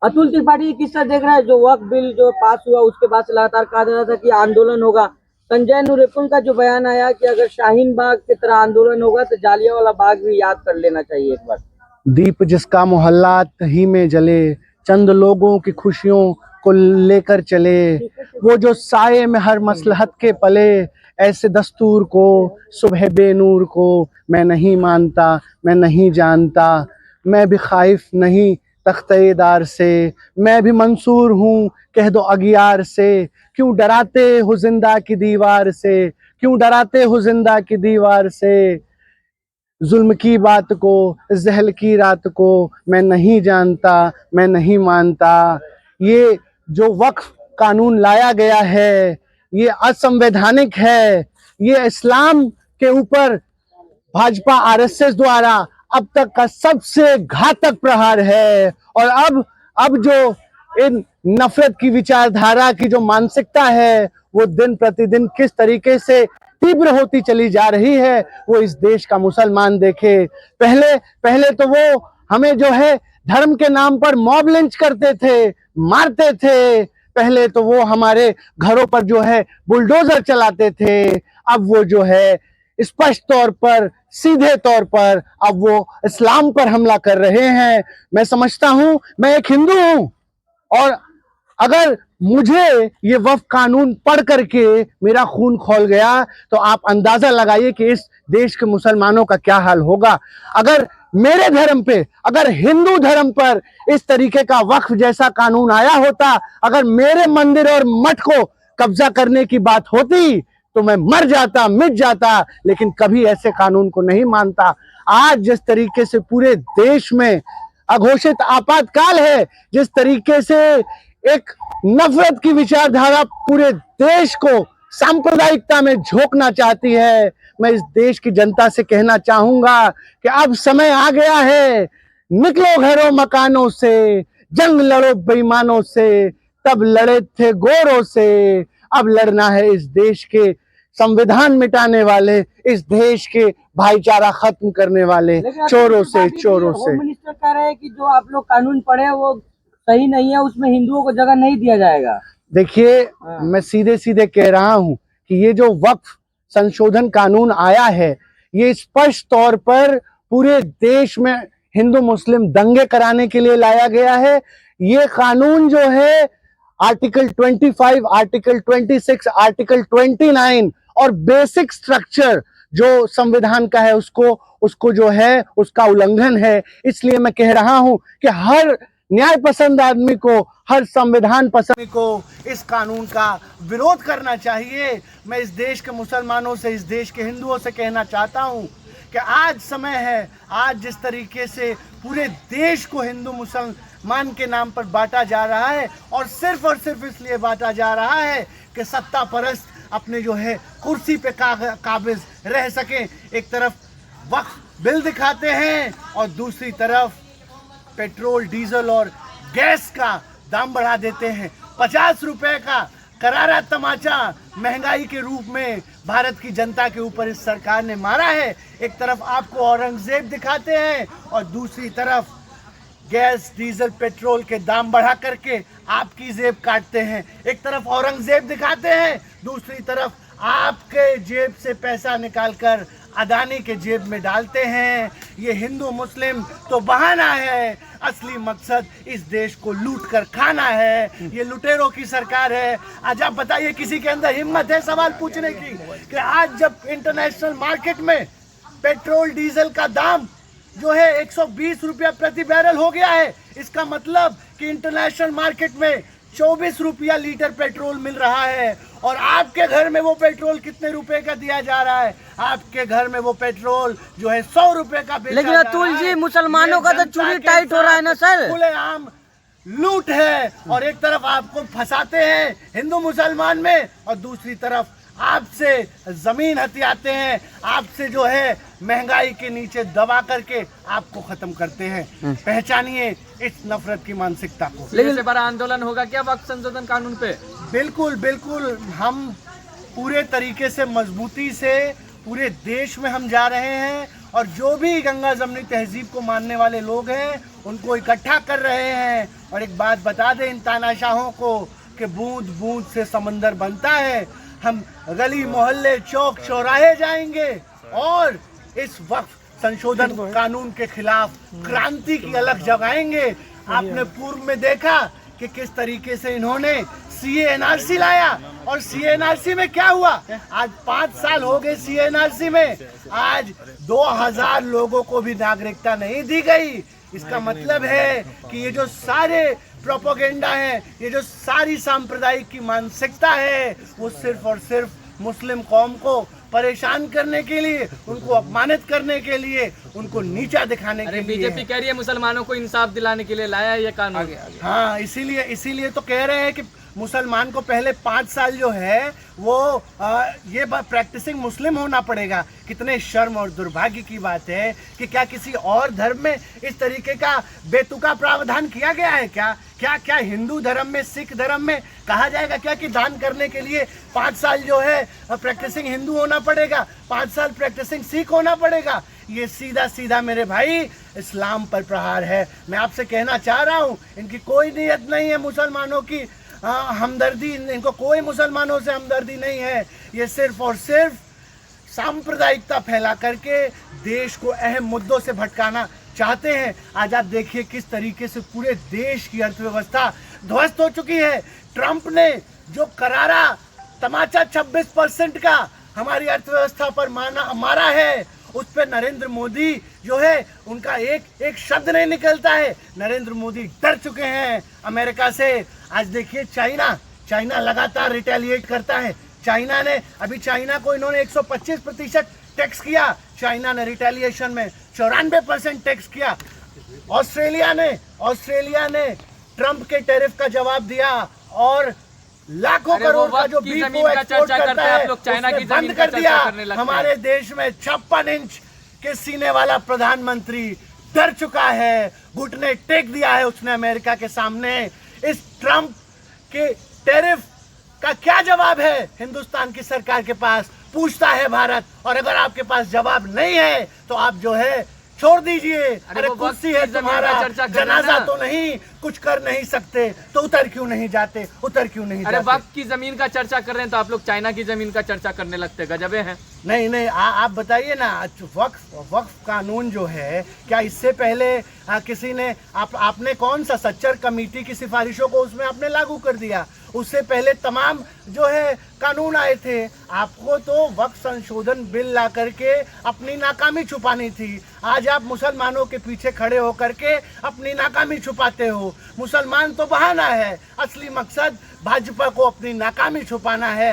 अतुल त्रिपाठी किस तरह देख रहा है जो वक्फ बिल जो पास हुआ उसके बाद से लगातार कहा जा रहा था कि आंदोलन होगा। संजय नूरेपुन का जो बयान आया कि अगर शाहीन बाग की तरह आंदोलन होगा तो जालियांवाला बाग भी याद कर लेना चाहिए एक बार। दीप जिसका मोहल्लात ही में जले, चंद लोगों की खुशियों को लेकर चले, वो जो साये में हर मसलहत के पले, ऐसे दस्तूर को सुबह बेनूर को मैं नहीं मानता, मैं नहीं जानता। मैं भी खाइफ नहीं तख्तेदार से, मैं भी मंसूर हूँ कह दो अगियार से। क्यों डराते हो जिंदा की दीवार से, क्यों डराते हो जिंदा की दीवार से। जुल्म की बात को, जहल की रात को मैं नहीं जानता, मैं नहीं मानता। ये जो वक्फ कानून लाया गया है ये असंवैधानिक है। ये इस्लाम के ऊपर भाजपा आरएसएस द्वारा अब तक का सबसे घातक प्रहार है। और अब जो इन नफरत की विचारधारा की जो मानसिकता है वो दिन प्रतिदिन किस तरीके से तीव्र होती चली जा रही है वो इस देश का मुसलमान देखे। पहले तो वो हमें जो है धर्म के नाम पर मॉब लिंच करते थे, मारते थे। पहले तो वो हमारे घरों पर जो है बुलडोजर चलाते थे। अब वो जो है स्पष्ट तौर पर, सीधे तौर पर अब वो इस्लाम पर हमला कर रहे हैं। मैं समझता हूं, मैं एक हिंदू हूं और अगर मुझे ये वक्फ कानून पढ़ करके मेरा खून खौल गया तो आप अंदाजा लगाइए कि इस देश के मुसलमानों का क्या हाल होगा। अगर मेरे धर्म पे, अगर हिंदू धर्म पर इस तरीके का वक्फ जैसा कानून आया होता, अगर मेरे मंदिर और मठ को कब्जा करने की बात होती तो मैं मर जाता, मिट जाता, लेकिन कभी ऐसे कानून को नहीं मानता। आज जिस तरीके से पूरे देश में अघोषित आपातकाल है, जिस तरीके से एक नफरत की विचारधारा पूरे देश को सांप्रदायिकता में झोंकना चाहती है, मैं इस देश की जनता से कहना चाहूंगा कि अब समय आ गया है। निकलो घरों मकानों से, जंग लड़ो बेईमानों से, तब लड़े थे गोरों से, अब लड़ना है इस देश के संविधान मिटाने वाले, इस देश के भाईचारा खत्म करने वाले चोरों से। होम मिनिस्टर कह रहे हैं कि जो आप लोग कानून पढ़े वो सही नहीं है, उसमें हिंदुओं को जगह नहीं दिया जाएगा। देखिए, मैं सीधे सीधे कह रहा हूं कि ये जो वक्फ संशोधन कानून आया है ये स्पष्ट तौर पर पूरे देश में हिंदू मुस्लिम दंगे कराने के लिए लाया गया है। ये कानून जो है आर्टिकल 25, आर्टिकल 26, आर्टिकल 29 और बेसिक स्ट्रक्चर जो संविधान का है उसको जो है उसका उल्लंघन है। इसलिए मैं कह रहा हूं कि हर न्याय पसंद आदमी को, हर संविधान पसंद को इस कानून का विरोध करना चाहिए। मैं इस देश के मुसलमानों से, इस देश के हिंदुओं से कहना चाहता हूं कि आज समय है, आज जिस तरीके से पूरे देश को हिंदू मुसलमान के नाम पर बांटा जा रहा है और सिर्फ इसलिए बांटा जा रहा है कि सत्ता परस्त अपने जो है कुर्सी पे काबिज रह सके। एक तरफ वक्फ बिल दिखाते हैं और दूसरी तरफ पेट्रोल, डीजल और गैस का दाम बढ़ा देते हैं। 50 रुपए का करारा तमाचा महंगाई के रूप में भारत की जनता के ऊपर इस सरकार ने मारा है। एक तरफ आपको औरंगजेब दिखाते हैं और दूसरी तरफ गैस, डीजल, पेट्रोल के दाम बढ़ा करके आपकी जेब काटते हैं। एक तरफ औरंगजेब दिखाते हैं, दूसरी तरफ आपके जेब से पैसा निकालकर अदानी के जेब में डालते हैं। ये हिंदू मुस्लिम तो बहाना है, असली मकसद इस देश को लूट कर खाना है। ये लुटेरों की सरकार है। आज आप बताइए, किसी के अंदर हिम्मत है सवाल पूछने की कि आज जब इंटरनेशनल मार्केट में पेट्रोल डीजल का दाम जो है 120 रुपया प्रति बैरल हो गया है, इसका मतलब कि इंटरनेशनल मार्केट में 24 रुपया लीटर पेट्रोल मिल रहा है और आपके घर में वो पेट्रोल कितने रुपए का दिया जा रहा है? आपके घर में वो पेट्रोल जो है 100 रुपए का बेचा जा रहा है। लेकिन अतुल जी, मुसलमानों का तो चूड़ी टाइट हो रहा है ना सर। खुलेआम लूट है और एक तरफ आपको फंसाते हैं हिंदू मुसलमान में और दूसरी तरफ आपसे जमीन हथियाते हैं, आपसे जो है महंगाई के नीचे दबा करके आपको खत्म करते हैं। पहचानिए इस नफरत की मानसिकता को। लेकिन से बड़ा आंदोलन होगा क्या वक्फ संशोधन कानून पे? बिल्कुल बिल्कुल, हम पूरे तरीके से मजबूती से पूरे देश में हम जा रहे हैं और जो भी गंगा जमनी तहजीब को मानने वाले लोग हैं उनको इकट्ठा कर रहे हैं और एक बात बता दें इन तानाशाहों को कि बूंद बूंद से समंदर बनता है। हम गली मोहल्ले चौक चौराहे जाएंगे और इस वक्त संशोधन कानून के खिलाफ क्रांति की अलग जगाएंगे। आपने पूर्व में देखा कि किस तरीके से इन्होंने CA/NRC लाया और CA/NRC में क्या हुआ। आज 5 साल हो गए CA/NRC में, आज 2000 लोगों को भी नागरिकता नहीं दी गई। इसका मतलब है कि ये जो सारे प्रोपोगेंडा है, ये जो सारी सांप्रदायिक की मानसिकता है, वो सिर्फ और सिर्फ मुस्लिम कौम को परेशान करने के लिए, उनको अपमानित करने के लिए, उनको नीचा दिखाने के लिए। बीजेपी कह रही है मुसलमानों को इंसाफ दिलाने के लिए लाया ये कानून। हाँ, इसीलिए तो कह रहे हैं कि मुसलमान को पहले 5 साल जो है वो ये प्रैक्टिसिंग मुस्लिम होना पड़ेगा। कितने शर्म और दुर्भाग्य की बात है कि क्या किसी और धर्म में इस तरीके का बेतुका प्रावधान किया गया है क्या? क्या हिंदू धर्म में, सिख धर्म में कहा जाएगा क्या कि दान करने के लिए 5 साल जो है प्रैक्टिसिंग हिंदू होना पड़ेगा, 5 साल प्रैक्टिसिंग सिख होना पड़ेगा? ये सीधा सीधा मेरे भाई इस्लाम पर प्रहार है। मैं आपसे कहना चाह रहा हूँ, इनकी कोई नीयत नहीं है मुसलमानों की हमदर्दी, इनको कोई मुसलमानों से हमदर्दी नहीं है। ये सिर्फ और सिर्फ सांप्रदायिकता फैला करके देश को अहम मुद्दों से भटकाना चाहते हैं। आज आप देखिए किस तरीके से पूरे देश की अर्थव्यवस्था ध्वस्त हो चुकी है। ट्रंप ने जो करारा तमाचा 26% का हमारी अर्थव्यवस्था पर मारा है, उस पर नरेंद्र मोदी जो है उनका एक शब्द नहीं निकलता है। नरेंद्र मोदी डर चुके हैं अमेरिका से। आज देखिए चाइना लगातार रिटेलिएट करता है। चाइना को इन्होंने 125% टैक्स किया। चाइना ने रिटेलिएशन में 94% टैक्स किया। ऑस्ट्रेलिया ने ट्रंप के टैरिफ का जवाब दिया और लाखों करोड़ का जो बीफ वो एक्सपोर्ट करता है उसने बंद कर दिया। हमारे देश में 56 इंच के सीने वाला प्रधानमंत्री डर चुका है, घुटने टेक दिया है उसने अमेरिका के सामने। इस ट्रंप के टैरिफ का क्या जवाब है हिंदुस्तान की सरकार के पास, पूछता है भारत। और अगर आपके पास जवाब नहीं है तो आप जो है छोड़ दीजिए। अरे कुर्सी है तुम्हारा, जनाजा तो नहीं, कुछ कर नहीं सकते तो उतर क्यों नहीं जाते? अरे वक्फ की जमीन का चर्चा कर रहे हैं तो आप लोग चाइना की जमीन का चर्चा करने लगते, गजबे हैं। नहीं, आप बताइए ना, वक्फ कानून जो है, क्या इससे पहले किसी ने आपने कौन सा सच्चर कमेटी की सिफारिशों को उसमें आपने लागू कर दिया? उससे पहले तमाम जो है कानून आए थे। आपको तो वक्फ संशोधन बिल ला करके अपनी नाकामी छुपानी थी। आज आप मुसलमानों के पीछे खड़े होकर के अपनी नाकामी छुपाते हो। मुसलमान तो बहाना है, असली मकसद भाजपा को अपनी नाकामी छुपाना है।